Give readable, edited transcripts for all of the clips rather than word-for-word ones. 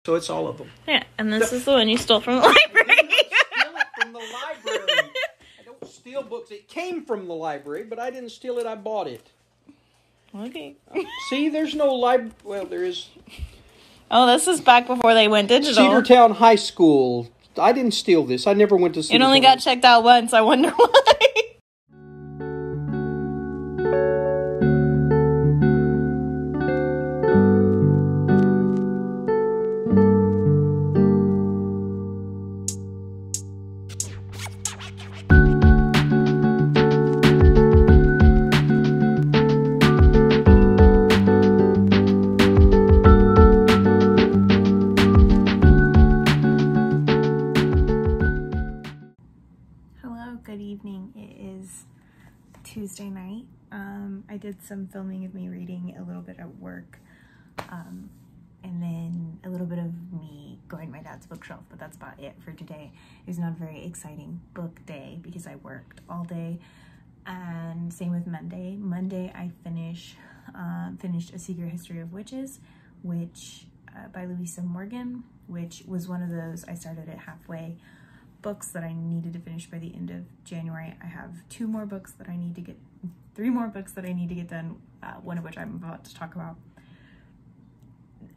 So it's all of them. Yeah, and this is the one you stole from the library. I did not steal it from the library. I don't steal books. It came from the library, but I didn't steal it. I bought it. Okay. See, there's no library. Well, there is. Oh, this is back before they went digital. Cedartown High School. I didn't steal this. I never went to Cedartown. It only got checked out once. I wonder why. Good evening. It is Tuesday night. I did some filming of me reading a little bit at work, and then a little bit of me going to my dad's bookshelf, but that's about it for today. It was not a very exciting book day because I worked all day, and same with Monday. Monday I finished A Secret History of Witches, which by Louisa Morgan, which was one of those I started at halfway books that I needed to finish by the end of January. I have three more books that I need to get done, one of which I'm about to talk about.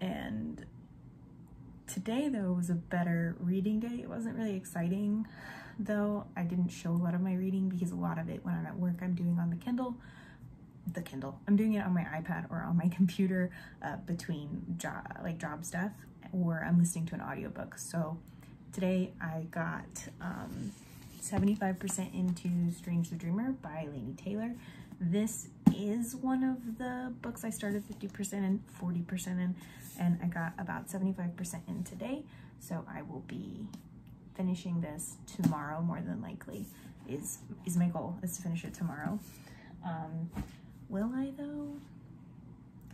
And today, though, was a better reading day. It wasn't really exciting, though. I didn't show a lot of my reading because a lot of it when I'm at work, I'm doing on the Kindle. I'm doing it on my iPad or on my computer between job stuff, or I'm listening to an audiobook. So today I got 75% into Strange the Dreamer by Laini Taylor. This is one of the books I started 50% in, 40% in, and I got about 75% in today. So I will be finishing this tomorrow, more than likely, is my goal, is to finish it tomorrow. Will I though?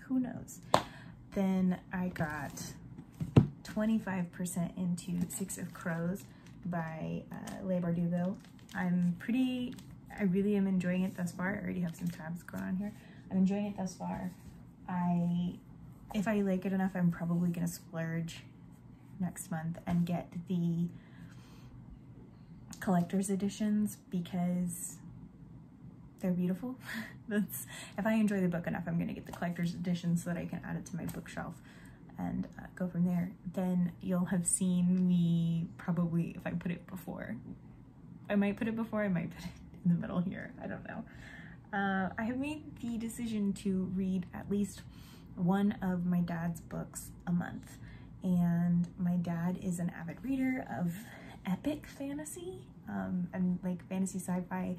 Who knows? Then I got 25% into Six of Crows by Leigh Bardugo. I really am enjoying it thus far. I already have some tabs going on here. I'm enjoying it thus far. If I like it enough, I'm probably gonna splurge next month and get the collector's editions because they're beautiful. If I enjoy the book enough, I'm gonna get the collector's edition so that I can add it to my bookshelf and go from there. Then you'll have seen me probably, if I put it before. I might put it before, I might put it in the middle here, I don't know. I have made the decision to read at least one of my dad's books a month. And my dad is an avid reader of epic fantasy, and like fantasy sci-fi,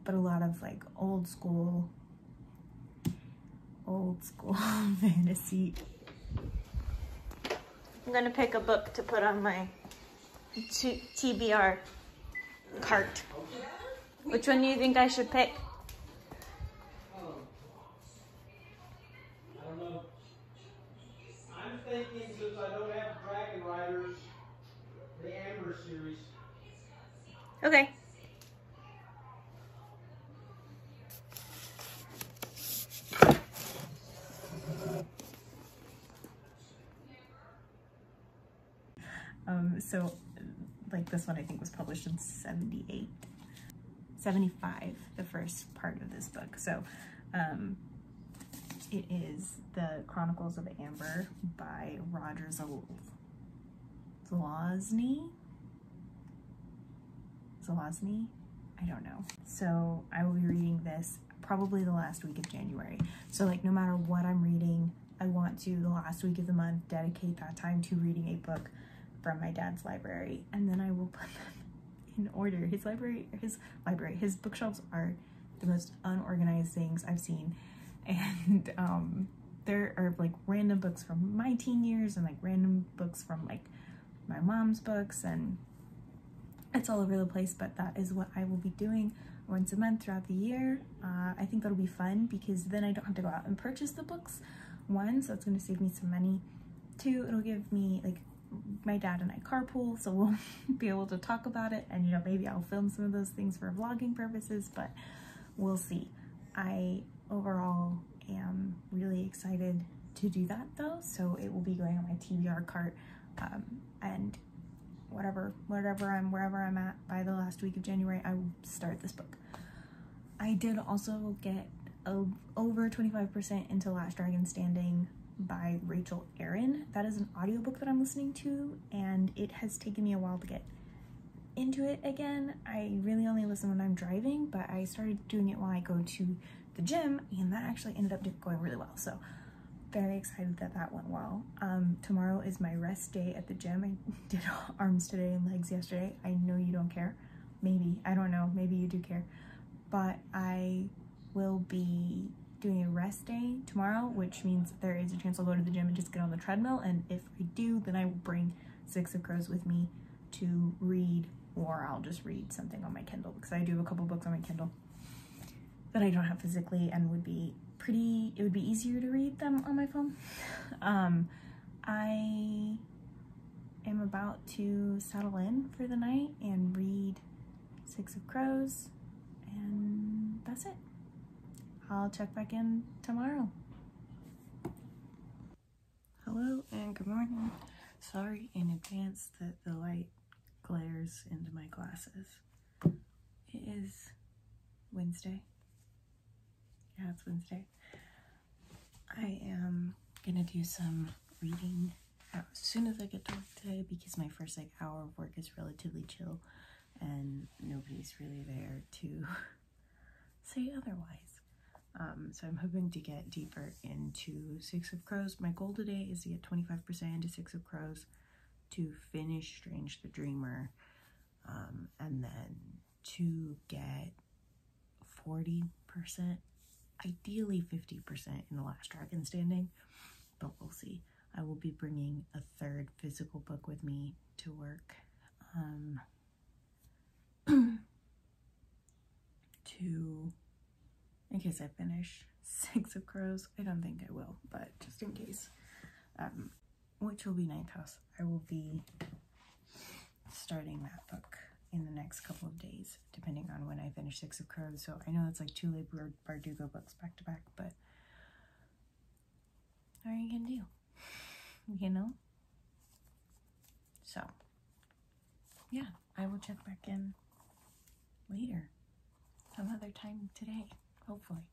but a lot of like old school fantasy. I'm gonna pick a book to put on my TBR cart. Which one do you think I should pick? I don't know. I'm thinking, since I don't have Dragon Riders, the Amber series. Okay. So like this one I think was published in 75, the first part of this book. So it is The Chronicles of Amber by Roger Zelazny? I don't know. So I will be reading this probably the last week of January. So like no matter what I'm reading, I want to, the last week of the month, dedicate that time to reading a book from my dad's library, and then I will put them in order. His bookshelves are the most unorganized things I've seen, and there are like random books from my teen years and like random books from like my mom's books, and it's all over the place, but that is what I will be doing once a month throughout the year. I think that'll be fun because then I don't have to go out and purchase the books, one, so it's going to save me some money. Two, it'll give me, like, my dad and I carpool, so we'll be able to talk about it, and, you know, maybe I'll film some of those things for vlogging purposes, but we'll see. I overall am really excited to do that though, so it will be going on my TBR cart, and wherever I'm at by the last week of January, I will start this book. I did also get over 25% into Last Dragon Standing by Rachel Aaron. That is an audiobook that I'm listening to, and it has taken me a while to get into it again. I really only listen when I'm driving, but I started doing it while I go to the gym, and that actually ended up going really well. So very excited that that went well. Tomorrow is my rest day at the gym. I did arms today and legs yesterday. I know you don't care. Maybe, I don't know, maybe you do care. But I will be doing a rest day tomorrow, which means there is a chance I'll go to the gym and just get on the treadmill. And if I do, then I will bring Six of Crows with me to read, or I'll just read something on my Kindle, because I do have a couple books on my Kindle that I don't have physically and would be it would be easier to read them on my phone. I am about to settle in for the night and read Six of Crows, and that's it. I'll check back in tomorrow. Hello and good morning. Sorry in advance that the light glares into my glasses. It is Wednesday. Yeah, it's Wednesday. I am gonna do some reading as soon as I get to work today, because my first hour of work is relatively chill and nobody's really there to say otherwise. So I'm hoping to get deeper into Six of Crows. My goal today is to get 25% into Six of Crows, to finish Strange the Dreamer, and then to get 40%, ideally 50% in The Last Dragon Standing, but we'll see. I will be bringing a third physical book with me to work, in case I finish Six of Crows. I don't think I will, but just in case, which will be Ninth House. I will be starting that book in the next couple of days, depending on when I finish Six of Crows. So I know it's like 2 Leigh Bardugo books back to back, but what are you gonna do? You know? So, yeah, I will check back in later, some other time today, hopefully.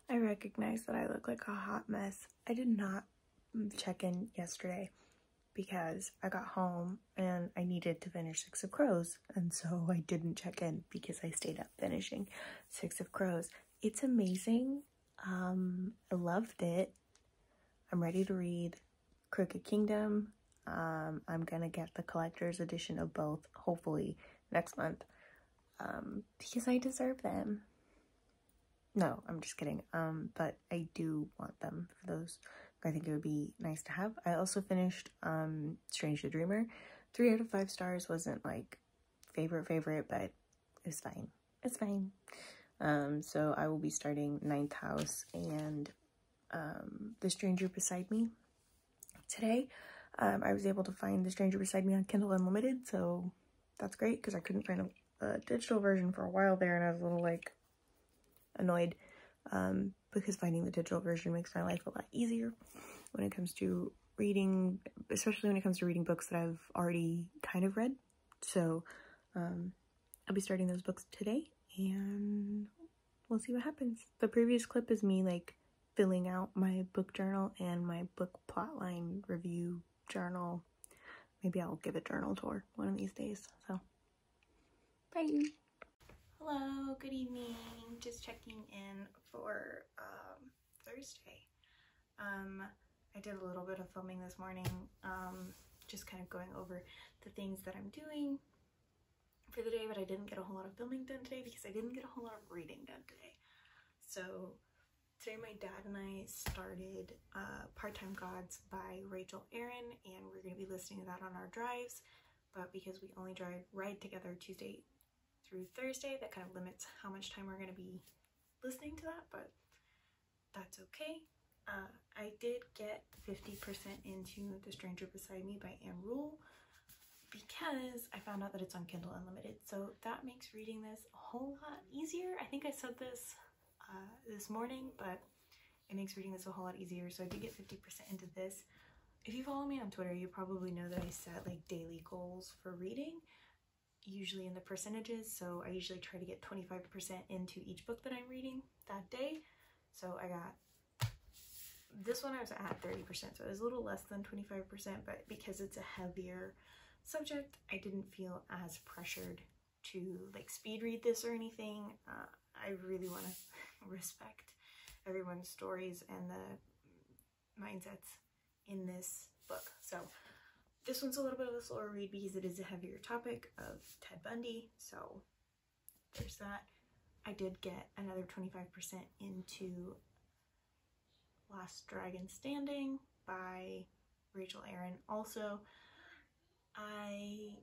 I recognize that I look like a hot mess. I did not check in yesterday because I got home and I needed to finish Six of Crows, and so I didn't check in because I stayed up finishing Six of Crows. It's amazing. I loved it. I'm ready to read Crooked Kingdom. I'm gonna get the collector's edition of both, hopefully next month, because I deserve them. No, I'm just kidding. But I do want them for those. I think it would be nice to have. I also finished Strange the Dreamer. 3 out of 5 stars. Wasn't like favorite, but it's fine. It's fine. So I will be starting Ninth House and The Stranger Beside Me today. I was able to find The Stranger Beside Me on Kindle Unlimited, so that's great, because I couldn't find a digital version for a while there, and I was a little like annoyed, because finding the digital version makes my life a lot easier when it comes to reading, especially when it comes to reading books that I've already kind of read. So I'll be starting those books today, and we'll see what happens. The previous clip is me like filling out my book journal and my book plotline review journal. Maybe I'll give a journal tour one of these days. So bye. Hello, good evening. Just checking in for Thursday. I did a little bit of filming this morning, just kind of going over the things that I'm doing for the day, but I didn't get a whole lot of filming done today because I didn't get a whole lot of reading done today. So today my dad and I started Part-Time Gods by Rachel Aaron, and we're going to be listening to that on our drives. But because we only ride together Tuesday through Thursday, that kind of limits how much time we're going to be listening to that, but that's okay. I did get 50% into The Stranger Beside Me by Ann Rule because I found out that it's on Kindle Unlimited, so that makes reading this a whole lot easier. I think I said this this morning, but it makes reading this a whole lot easier, so I did get 50% into this. If you follow me on Twitter, you probably know that I set like daily goals for reading, usually in the percentages, so I usually try to get 25% into each book that I'm reading that day. So I got this one, I was at 30%, so it was a little less than 25%, but because it's a heavier subject, I didn't feel as pressured to like speed read this or anything. I really want to respect everyone's stories and the mindsets in this book. So this one's a little bit of a slower read because it is a heavier topic of Ted Bundy, so there's that. I did get another 25% into Last Dragon Standing by Rachel Aaron. Also, I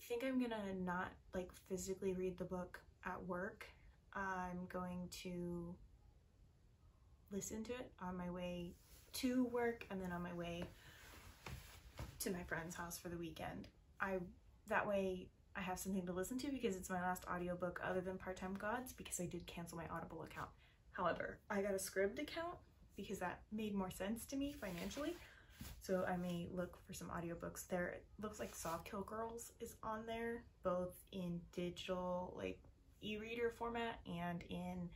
think I'm gonna not like physically read the book at work. I'm going to listen to it on my way to work and then on my way to my friend's house for the weekend. That way I have something to listen to because it's my last audiobook other than Part-Time Gods, because I did cancel my Audible account. However, I got a Scribd account because that made more sense to me financially. So I may look for some audiobooks there. It looks like Sawkill Girls is on there, both in digital, like e-reader format and in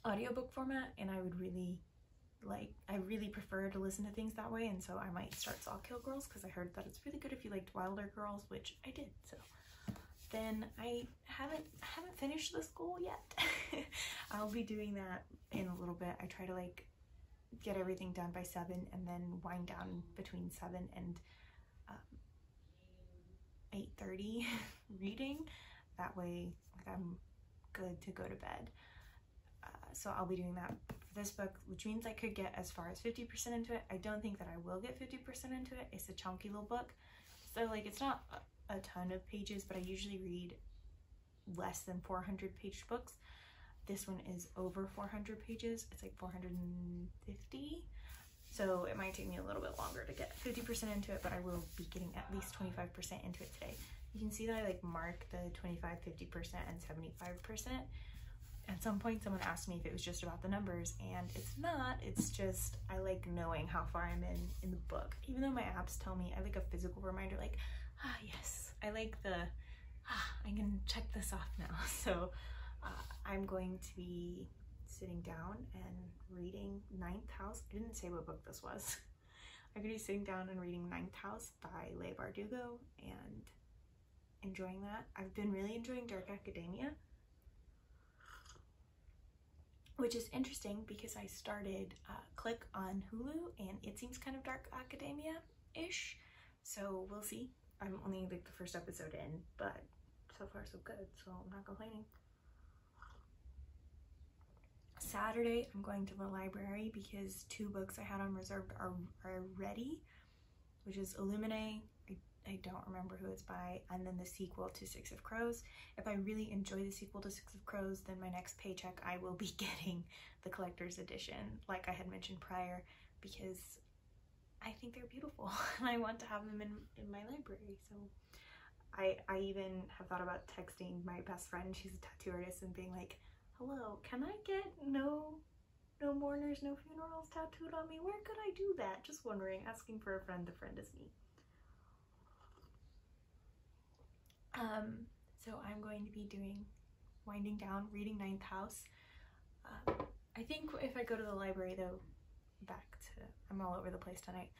audiobook format. And I really prefer to listen to things that way. And so I might start Sawkill Girls because I heard that it's really good if you liked Wilder Girls, which I did. So then I haven't finished the school yet. I'll be doing that in a little bit. I try to like get everything done by 7 and then wind down between 7 and 8:30 reading. That way like, I'm good to go to bed. So I'll be doing that for this book, which means I could get as far as 50% into it. I don't think that I will get 50% into it. It's a chunky little book, so like it's not a ton of pages, but I usually read less than 400 page books. This one is over 400 pages. It's like 450. So it might take me a little bit longer to get 50% into it, but I will be getting at least 25% into it today. You can see that I like mark the 25, 50%, and 75%. At some point someone asked me if it was just about the numbers, and it's not. It's just I like knowing how far I'm in the book. Even though my apps tell me, I like a physical reminder like, yes. I like I can check this off now. So I'm going to be sitting down and reading Ninth House. I didn't say what book this was. I'm going to be sitting down and reading Ninth House by Leigh Bardugo and enjoying that. I've been really enjoying Dark Academia, which is interesting because I started Click on Hulu and it seems kind of Dark Academia-ish. So we'll see. I'm only like the first episode in, but so far so good, so I'm not complaining. Saturday, I'm going to the library because 2 books I had on reserved are ready, which is Illuminae, I don't remember who it's by, and then the sequel to Six of Crows. If I really enjoy the sequel to Six of Crows, then my next paycheck I will be getting the collector's edition, like I had mentioned prior, because I think they're beautiful and I want to have them in my library. So I even have thought about texting my best friend, she's a tattoo artist, and being like, hello, can I get no mourners, no funerals tattooed on me? Where could I do that? Just wondering, asking for a friend to friend is me. So I'm going to be winding down, reading Ninth House. I think if I go to the library though, I'm all over the place tonight.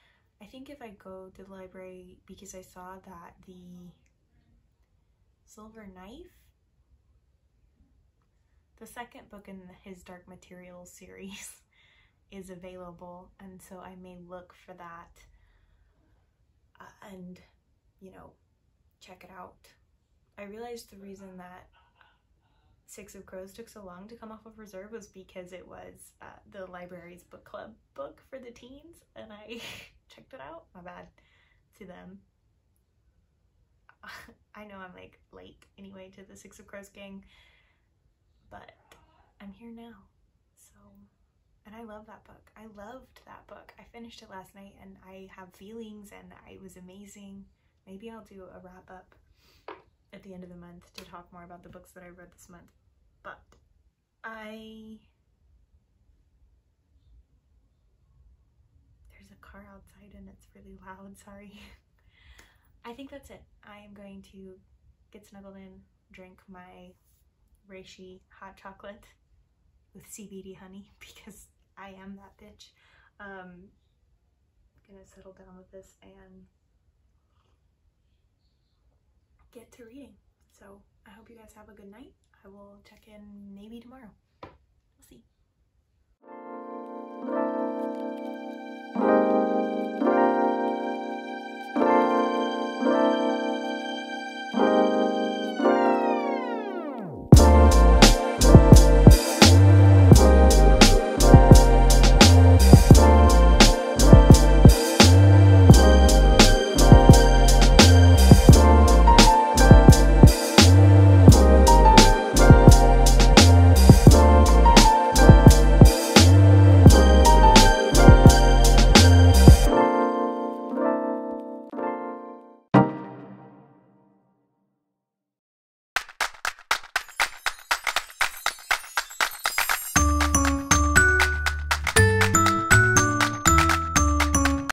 I think if I go to the library, because I saw that the Silver Knife, the second book in his Dark Materials series, is available, and so I may look for that and, you know, check it out. I realized the reason that Six of Crows took so long to come off of reserve was because it was the library's book club book for the teens, and I checked it out. My bad to them. I know I'm like late anyway to the Six of Crows gang, but I'm here now. So, and I love that book. I loved that book. I finished it last night and I have feelings and it was amazing. Maybe I'll do a wrap up at the end of the month to talk more about the books that I read this month. But there's a car outside and it's really loud, sorry. I think that's it. I am going to get snuggled in, drink my reishi hot chocolate with CBD honey because I am that bitch. Gonna settle down with this and get to reading. So I hope you guys have a good night. I will check in maybe tomorrow.